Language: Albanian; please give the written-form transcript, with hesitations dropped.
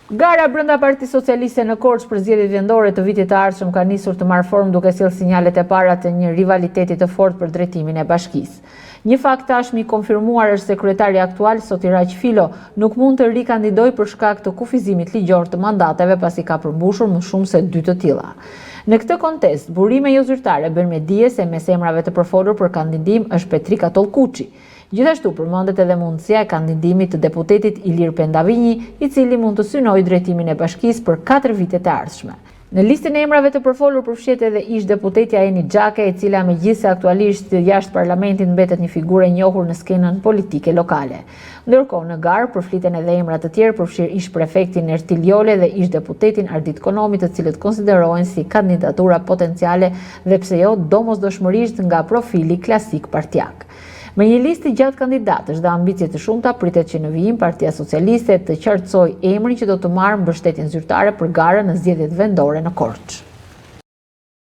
Gara brenda Partisë Socialiste në Korçë për zgjedhjet vendore të vitit të ardhshëm ka nisur të marrë formë duke sjellë sinjalet e para të një rivaliteti të fortë për drejtimin e bashkisë. Një fakt tashmë i konfirmuar është se kryetari aktual Sotiraq Filo nuk mund të rikandidojë për shkak të kufizimit ligjor të mandateve pasi ka përmbushur më shumë se 2 të tilla. Në këtë kontest, burime jo zyrtare bën me dije se mes emrave të përfolur për kandidim është Petrika Tollkuçi. Gjithashtu përmendet edhe mundësia e kandidimit të deputetit Ilir Pendavinji, i cili mund të synojë drejtimin e bashkisë për 4 vitet e ardhshme. Në listën e emrave të përfolur përfshihet edhe ish deputetja Eni Xhake, e cila megjithëse aktualisht jashtë parlamentit mbetet një figurë e njohur në skenën politike lokale. Ndërkohë në garë përfliten edhe emra të tjerë, përfshirë ish prefektin Ertil Jole dhe ish deputetin Ardit Konomi, të cilët konsiderohen si kandidatura potenciale dhe pse jo domosdoshmërisht nga profili klasik partjak. Me një listë gjatë kandidatësh dhe ambicie të shumta, pritet që në vijim Partia Socialiste të qartësojë emrin që do të marrë mbështetjen zyrtare për garën në zgjedhjet vendore në Korçë.